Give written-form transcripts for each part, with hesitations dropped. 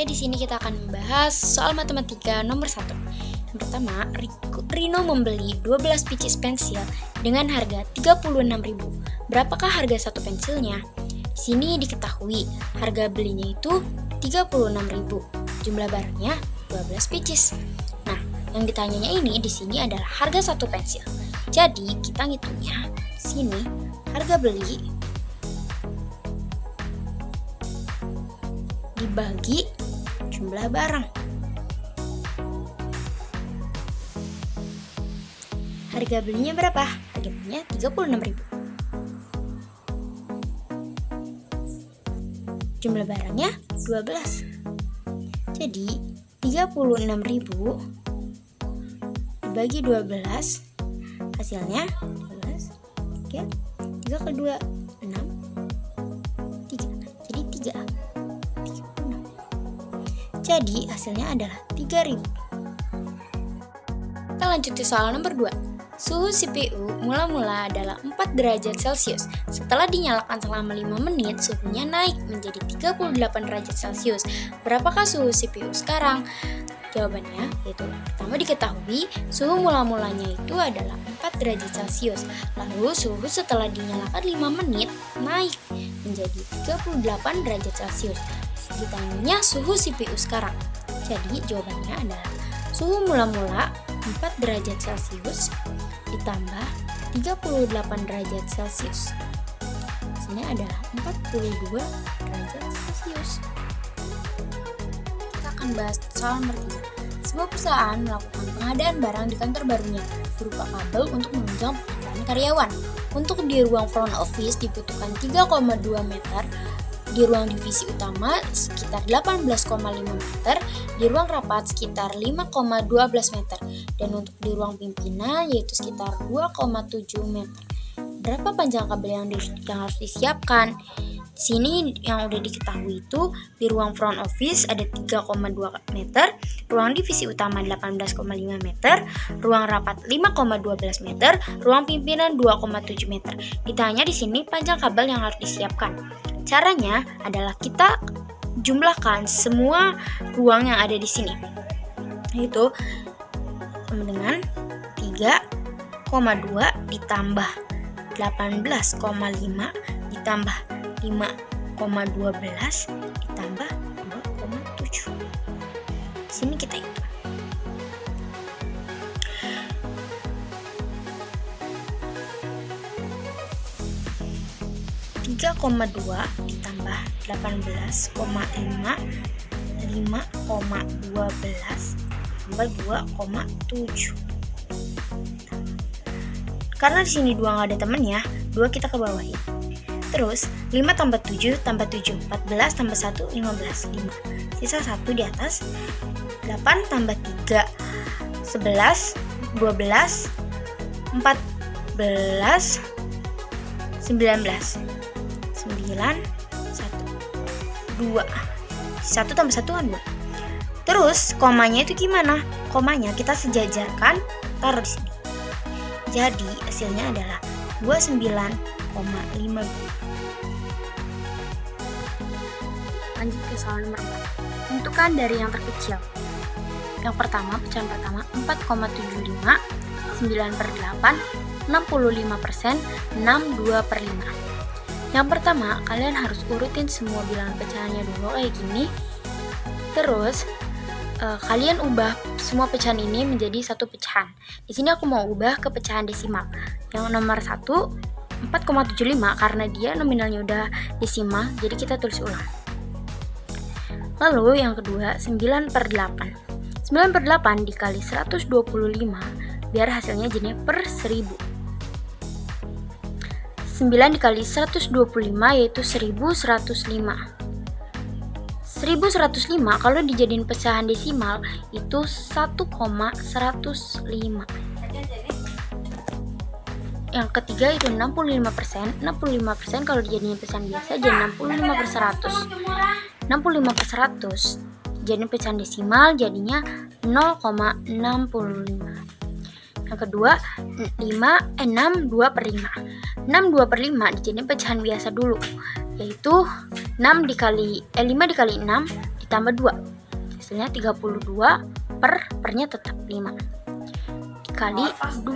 Oke, di sini kita akan membahas soal matematika nomor 1. Yang pertama, Rino membeli 12 pieces pensil dengan harga 36.000. Berapakah harga satu pensilnya? Di sini diketahui harga belinya itu 36.000. Jumlah barangnya 12 pieces. Nah, yang ditanyanya ini di sini adalah harga satu pensil. Jadi, kita ngitungnya di sini harga beli dibagi jumlah barang. Harga belinya berapa? Harga belinya 36.000. Jumlah barangnya 12. Jadi 36.000 dibagi 12 hasilnya 12. Oke. 3 ke 2 6. 3. Jadi 3. Jadi hasilnya adalah 3.000. Kita lanjut ke soal nomor 2. Suhu CPU mula-mula adalah 4 derajat Celcius. Setelah dinyalakan selama 5 menit, suhunya naik menjadi 38 derajat Celcius. Berapakah suhu CPU sekarang? Jawabannya yaitu pertama diketahui suhu mula-mulanya itu adalah 4 derajat Celcius. Lalu suhu setelah dinyalakan 5 menit naik menjadi 38 derajat Celcius. Ditanya suhu CPU sekarang. Jadi jawabannya adalah suhu mula-mula 4 derajat Celcius ditambah 38 derajat Celcius. Hasilnya adalah 42 derajat Celcius. Kita akan bahas soal nomor 3. Sebuah perusahaan melakukan pengadaan barang di kantor barunya berupa kabel untuk menunjang pekerjaan karyawan. Untuk di ruang front office dibutuhkan 3,2 meter, di ruang divisi utama sekitar 18,5 meter, di ruang rapat sekitar 5,12 meter, dan untuk di ruang pimpinan yaitu sekitar 2,7 meter. Berapa panjang kabel yang harus disiapkan? Di sini yang udah diketahui itu di ruang front office ada 3,2 meter, ruang divisi utama 18,5 meter, ruang rapat 5,12 meter, ruang pimpinan 2,7 meter. Ditanya di sini panjang kabel yang harus disiapkan. Caranya adalah kita jumlahkan semua ruang yang ada di sini. Yaitu sama dengan 3,2 ditambah 18,5 ditambah 5,12 ditambah 2,7. Di sini kita hitung. 3,2 ditambah 18,5 5,12 tambah 2,7. Karena di sini 2 nggak ada temennya, 2 kita ke bawahin. Terus 5 tambah 7 tambah 7, 14 tambah 1 15, 5. Sisa 1 di atas. 8 tambah 3 11, 12, 14, 19. 9, 1, 2. 1 tambah 1 kan 2. Terus komanya itu gimana? Komanya kita sejajarkan, taruh di sini. Jadi hasilnya adalah 29,5. Lanjut ke soal nomor 4. Tentukan dari yang terkecil. Yang pertama, pecahan pertama 4,75, 9/8, 65%, 62/5. Yang pertama, kalian harus urutin semua bilangan pecahannya dulu kayak gini. Terus, kalian ubah semua pecahan ini menjadi satu pecahan. Di sini aku mau ubah ke pecahan desimal. Yang nomor 1, 4,75 karena dia nominalnya udah desimal, jadi kita tulis ulang. Lalu yang kedua, 9/8. 9/8 dikali 125 biar hasilnya jadinya per 1000. 9 dikali 125 yaitu 1105. 1105 kalau dijadiin pecahan desimal itu 1,105. Yang ketiga itu 65%. 65% kalau dijadiin pecahan biasa jadi 65/100. 65/100 jadiin pecahan desimal jadinya 0,65. Yang kedua 6 2/5. 6 2/5 dijadiin pecahan biasa dulu, yaitu 5 dikali 6 ditambah 2. Hasilnya 32 pernya tetap 5 kali 2.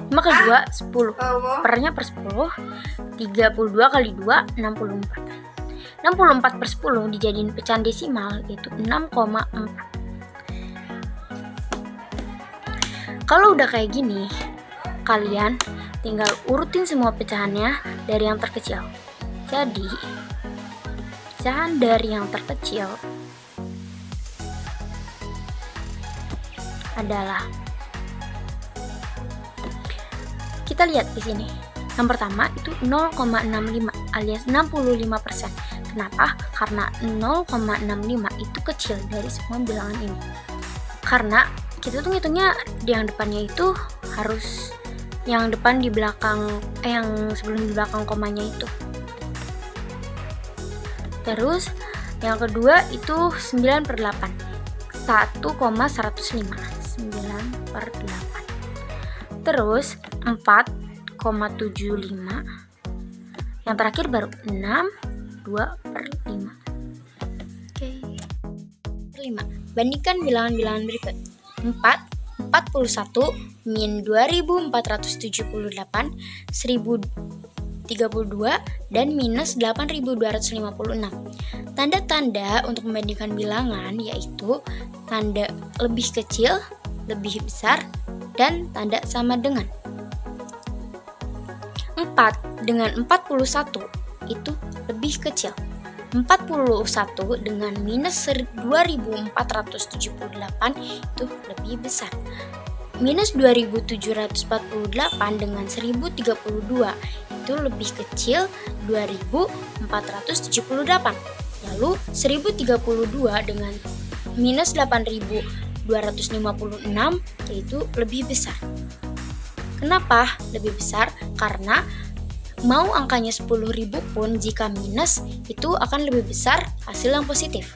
5 kali 2 10, pernya per 10. 32 kali 2 64. 64 per 10 dijadiin pecahan desimal yaitu 6,4. Kalau udah kayak gini, kalian tinggal urutin semua pecahannya dari yang terkecil. Jadi pecahan dari yang terkecil adalah, kita lihat di sini. Yang pertama itu 0,65 alias 65%. Kenapa? Karena 0,65 itu kecil dari semua bilangan ini. Karena kita tuh ngitungnya di yang depannya itu harus yang depan di belakang, yang sebelum di belakang komanya itu. Terus yang kedua itu 9/8, 1,105, 9/8. Terus 4,75, yang terakhir baru 6, 2/5. Oke. 5. Bandingkan bilangan-bilangan berikut. 41 min 2478, 1032 dan minus 8256. Tanda-tanda untuk membandingkan bilangan yaitu tanda lebih kecil, lebih besar, dan tanda sama dengan. 4 dengan 41 itu lebih kecil. 41 dengan minus 2478 itu lebih besar. Minus 2748 dengan 1032 itu lebih kecil 2478. Lalu 1032 dengan minus 8256 yaitu lebih besar. Kenapa lebih besar? Karena mau angkanya 10.000 pun jika minus itu akan lebih besar hasil yang positif.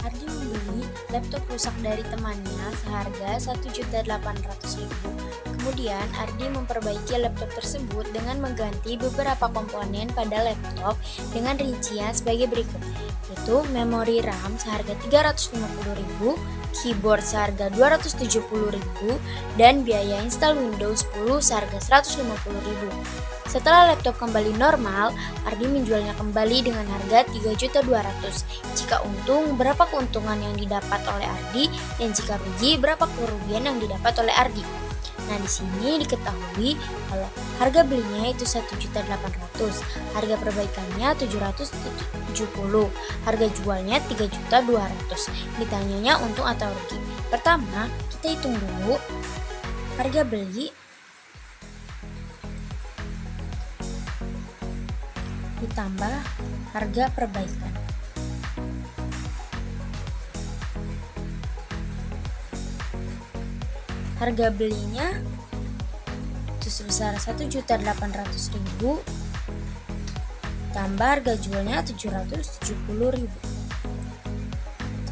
Ardi membeli laptop rusak dari temannya seharga 1.800.000. Kemudian Ardi memperbaiki laptop tersebut dengan mengganti beberapa komponen pada laptop dengan rincian sebagai berikut, yaitu memori RAM seharga 350.000, keyboard seharga 270.000, dan biaya install Windows 10 seharga 150.000. Setelah laptop kembali normal, Ardi menjualnya kembali dengan harga 3.200.000. Jika untung, berapa keuntungan yang didapat oleh Ardi, dan jika rugi, berapa kerugian yang didapat oleh Ardi. Nah, di sini diketahui kalau harga belinya itu 1.800.000, harga perbaikannya 770, harga jualnya 3.200.000. Ditanyanya untung atau rugi. Pertama, kita hitung dulu harga beli ditambah harga perbaikan. Harga belinya itu sebesar 1.800.000 tambah harga jualnya 770.000.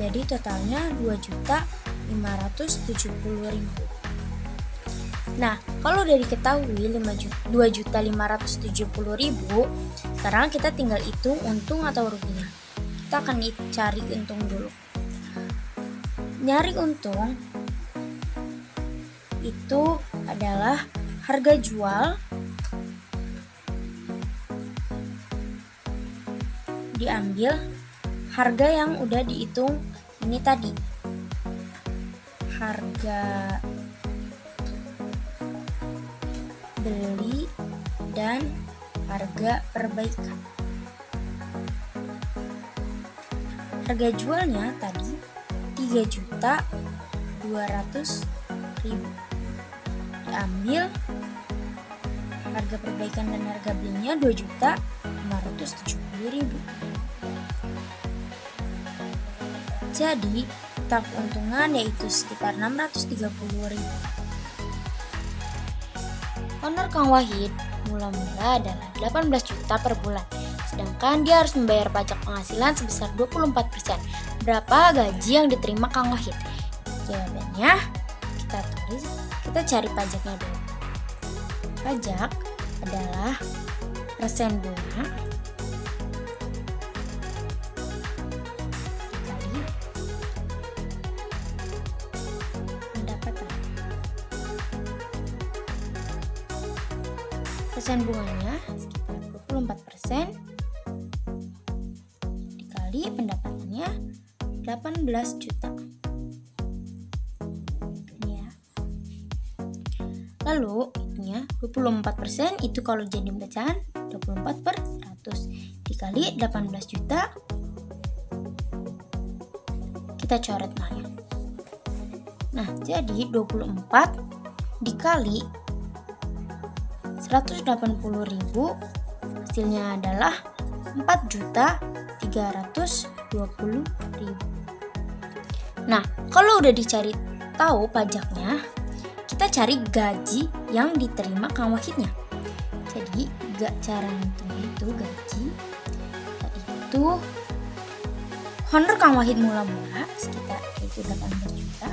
Jadi totalnya 2.570.000. Nah, kalau udah diketahui 2.570.000, sekarang kita tinggal hitung untung atau ruginya. Kita akan cari untung dulu. Nyari untung itu adalah harga jual diambil harga yang udah dihitung ini tadi, harga beli dan harga perbaikan. Harga jualnya tadi 3.200.000, diambil harga perbaikan dan harga belinya 2.570.000. Jadi total keuntungan yaitu sekitar 630.000. Honor Kang Wahid mula-mula adalah 18 juta per bulan, sedangkan dia harus membayar pajak penghasilan sebesar 24%. Berapa gaji yang diterima Kang Wahid? Jawabannya kita cari pajaknya dulu. Pajak adalah persen bunga persen bunganya sekitar 24% dikali pendapatannya 18 juta. Ini ya. Lalu itunya 24% itu kalau jadi pecahan 24/100 dikali 18 juta. Kita coret nolnya. Nah, jadi 24 dikali 180.000 hasilnya adalah 4.320.000. Nah, kalau udah dicari tahu pajaknya, kita cari gaji yang diterima Kang Wahidnya. Jadi, cara ngitungnya itu gaji yaitu honor Kang Wahid mula-mula sekitar itu 18 juta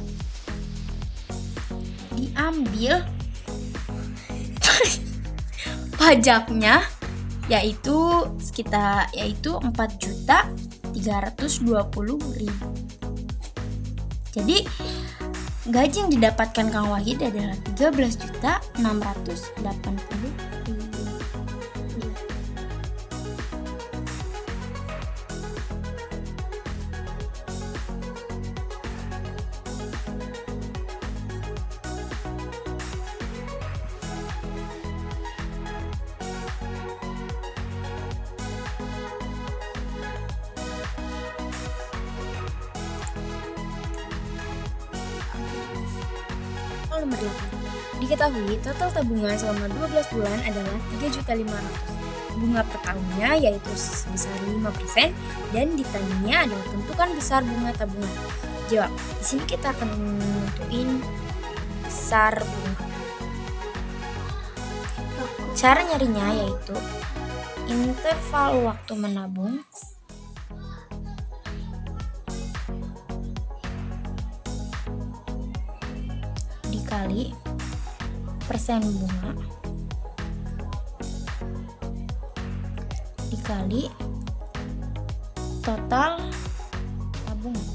diambil pajaknya yaitu 4.320.000. Jadi gaji yang didapatkan Kang Wahid adalah 13.680.000. Nomor 8. Diketahui total tabungan selama 12 bulan adalah 3.500.000. Bunga per tahunnya yaitu sebesar 5% dan ditanyanya adalah tentukan besar bunga tabungan. Jawab. Di sini kita akan menentuin besar bunga. Cara nyarinya yaitu interval waktu menabung dikali persen bunga dikali total tabungan.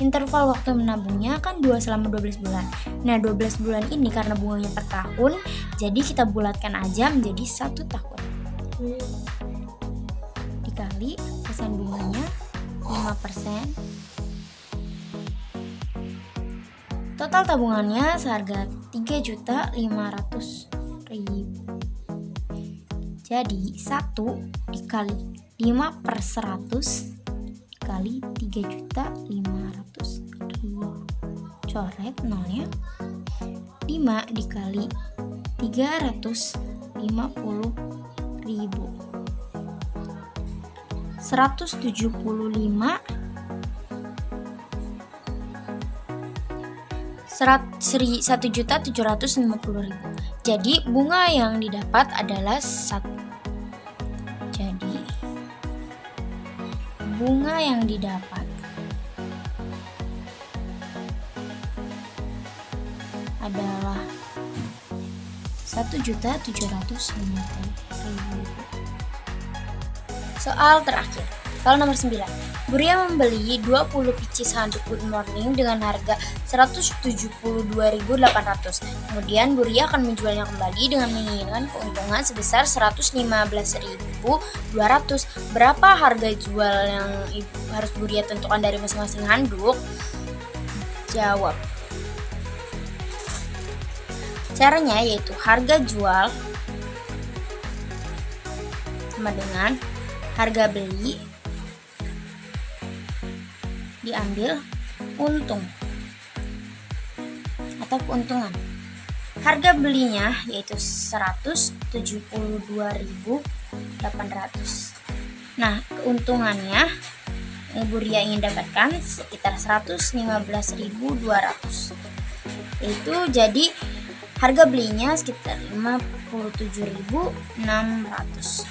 Interval waktu menabungnya kan 2 selama 12 bulan. Nah, 12 bulan ini karena bunganya per tahun, jadi kita bulatkan aja menjadi 1 tahun. Dikali persen bunganya 5%. Total tabungannya seharga 3.500.000. Jadi 1 dikali 5/100 dikali 3.500.000. Coret nolnya. 5 dikali 350.000. 1.750.000. Jadi bunga yang didapat adalah 1. Jadi bunga yang didapat adalah 1.750.000. Soal terakhir. Soal nomor 9. Buria membeli 20 pieces handuk Good Morning dengan harga 172.800. Kemudian Buria akan menjualnya kembali dengan menginginkan keuntungan sebesar 115.200. Berapa harga jual yang harus Buria tentukan dari masing-masing handuk? Jawab. Caranya yaitu harga jual sama dengan harga beli diambil untung atau keuntungan. Harga belinya yaitu 172.800. Nah, keuntungannya yang Buria ingin dapatkan sekitar 115.200. Itu jadi harga belinya sekitar 57.600.